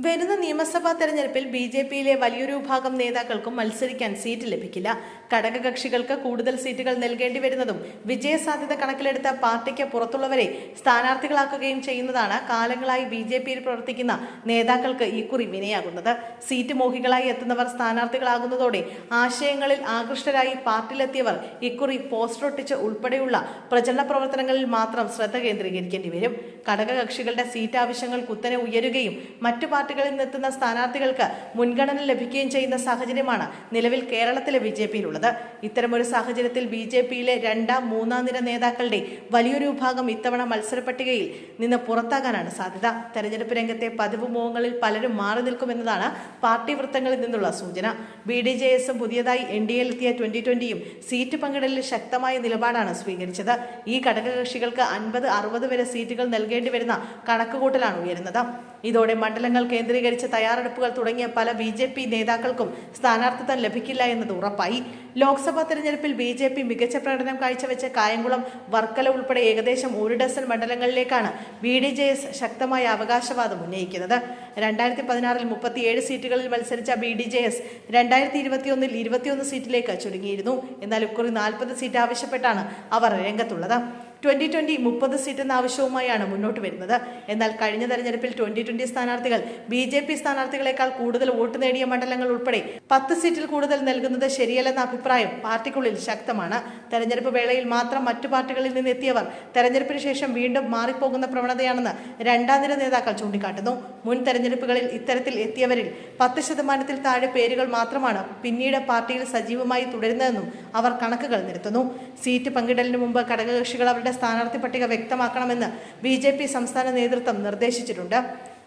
വരുന്ന നിയമസഭാ തെരഞ്ഞെടുപ്പിൽ ബി.ജെ.പിയിലെ വലിയൊരു വിഭാഗം നേതാക്കൾക്കും മത്സരിക്കാൻ സീറ്റ് ലഭിക്കില്ല. ഘടകകക്ഷികൾക്ക് കൂടുതൽ സീറ്റുകൾ നൽകേണ്ടി വരുന്നതും വിജയസാധ്യത കണക്കിലെടുത്ത പാർട്ടിക്ക് പുറത്തുള്ളവരെ സ്ഥാനാർത്ഥികളാക്കുകയും ചെയ്യുന്നതാണ് കാലങ്ങളായി ബി.ജെ.പിയിൽ പ്രവർത്തിക്കുന്ന നേതാക്കൾക്ക് ഇക്കുറി വിനയാകുന്നത്. സീറ്റ് മോഹികളായി എത്തുന്നവർ സ്ഥാനാർത്ഥികളാകുന്നതോടെ ആശയങ്ങളിൽ ആകൃഷ്ടരായി പാർട്ടിയിലെത്തിയവർ ഇക്കുറി പോസ്റ്റർ ഒട്ടിച്ച് ഉൾപ്പെടെയുള്ള പ്രചരണ പ്രവർത്തനങ്ങളിൽ മാത്രം ശ്രദ്ധ കേന്ദ്രീകരിക്കേണ്ടി വരും. ഘടകകക്ഷികളുടെ സീറ്റ് ആവശ്യങ്ങൾ കുത്തനെ ഉയരുകയും മറ്റു പാർട്ടികളിൽ നിന്നെത്തുന്ന സ്ഥാനാർത്ഥികൾക്ക് മുൻഗണന ലഭിക്കുകയും ചെയ്യുന്ന സാഹചര്യമാണ് നിലവിൽ കേരളത്തിലെ ബി.ജെ.പിയിലുള്ളത്. ഇത്തരമൊരു സാഹചര്യത്തിൽ ബി.ജെ.പിയിലെ രണ്ടാം മൂന്നാം നിര നേതാക്കളുടെ വലിയൊരു വിഭാഗം ഇത്തവണ മത്സരപ്പട്ടികയിൽ നിന്ന് പുറത്താകാനാണ് സാധ്യത. തെരഞ്ഞെടുപ്പ് രംഗത്തെ പതിവ് മുഖങ്ങളിൽ പലരും മാറി നിൽക്കുമെന്നതാണ് പാർട്ടി വൃത്തങ്ങളിൽ നിന്നുള്ള സൂചന. ബി.ഡി.ജെ.എസും പുതിയതായി എൻ.ഡി.എയിലെത്തിയ 2020യും സീറ്റ് പങ്കിടലിൽ ശക്തമായ നിലപാടാണ് സ്വീകരിച്ചത്. ഈ ഘടകകക്ഷികൾക്ക് 50-60 വരെ സീറ്റുകൾ നൽകേണ്ടി വരുന്ന കണക്കുകൂട്ടലാണ് ഉയരുന്നത്. ഇതോടെ മണ്ഡലങ്ങൾ കേന്ദ്രീകരിച്ച് തയ്യാറെടുപ്പുകൾ തുടങ്ങിയ പല ബി.ജെ.പി നേതാക്കൾക്കും സ്ഥാനാർത്ഥിത്വം ലഭിക്കില്ല എന്നത് ഉറപ്പായി. ലോക്സഭാ തെരഞ്ഞെടുപ്പിൽ ബി.ജെ.പി മികച്ച പ്രകടനം കാഴ്ചവെച്ച കായംകുളം, വർക്കല ഉൾപ്പെടെ ഏകദേശം 1 ഡസൻ മണ്ഡലങ്ങളിലേക്കാണ് ബി.ഡി.ജെ.എസ് ശക്തമായ അവകാശവാദം ഉന്നയിക്കുന്നത്. 2016-ൽ 37 സീറ്റുകളിൽ മത്സരിച്ച ബി.ഡി.ജെ.എസ് 2021-ൽ 21 സീറ്റിലേക്ക് ചുരുങ്ങിയിരുന്നു. എന്നാൽ ഇക്കുറി 40 സീറ്റ് ആവശ്യപ്പെട്ടാണ് അവർ രംഗത്തുള്ളത്. 2020 30 സീറ്റ് എന്ന ആവശ്യവുമായാണ് മുന്നോട്ട് വരുന്നത്. എന്നാൽ കഴിഞ്ഞ തെരഞ്ഞെടുപ്പിൽ 2020 സ്ഥാനാർത്ഥികൾ ബി.ജെ.പി സ്ഥാനാർത്ഥികളെക്കാൾ കൂടുതൽ വോട്ട് നേടിയ മണ്ഡലങ്ങൾ ഉൾപ്പെടെ 10 സീറ്റിൽ കൂടുതൽ നൽകുന്നത് ശരിയല്ലെന്ന അഭിപ്രായം പാർട്ടിക്കുള്ളിൽ ശക്തമാണ്. തെരഞ്ഞെടുപ്പ് വേളയിൽ മാത്രം മറ്റു പാർട്ടികളിൽ നിന്ന് എത്തിയവർ തെരഞ്ഞെടുപ്പിന് ശേഷം വീണ്ടും മാറിപ്പോകുന്ന പ്രവണതയാണെന്ന് രണ്ടാം നിര നേതാക്കൾ ചൂണ്ടിക്കാട്ടുന്നു. മുൻ തെരഞ്ഞെടുപ്പുകളിൽ ഇത്തരത്തിൽ എത്തിയവരിൽ 10% താഴെ പേരുകൾ മാത്രമാണ് പിന്നീട് പാർട്ടിയിൽ സജീവമായി തുടരുന്നതെന്നും അവർ കണക്കുകൾ നിരത്തുന്നു. സീറ്റ് പങ്കിടലിന് മുമ്പ് ഘടകകക്ഷികൾ അവരുടെ സ്ഥാനാർത്ഥി പട്ടിക വ്യക്തമാക്കണമെന്ന് ബി.ജെ.പി സംസ്ഥാന നേതൃത്വം നിർദ്ദേശിച്ചിട്ടുണ്ട്.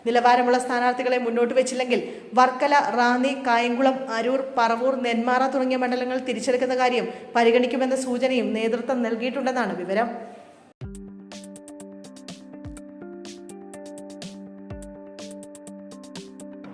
നിലവാരമുള്ള സ്ഥാനാർത്ഥികളെ മുന്നോട്ട് വെച്ചില്ലെങ്കിൽ വർക്കല, റാന്നി, കായംകുളം, അരൂർ, പറവൂർ, നെന്മാറ തുടങ്ങിയ മണ്ഡലങ്ങൾ തിരിച്ചെടുക്കുന്ന കാര്യം പരിഗണിക്കുമെന്ന സൂചനയും നേതൃത്വം നൽകിയിട്ടുണ്ടെന്നാണ് വിവരം.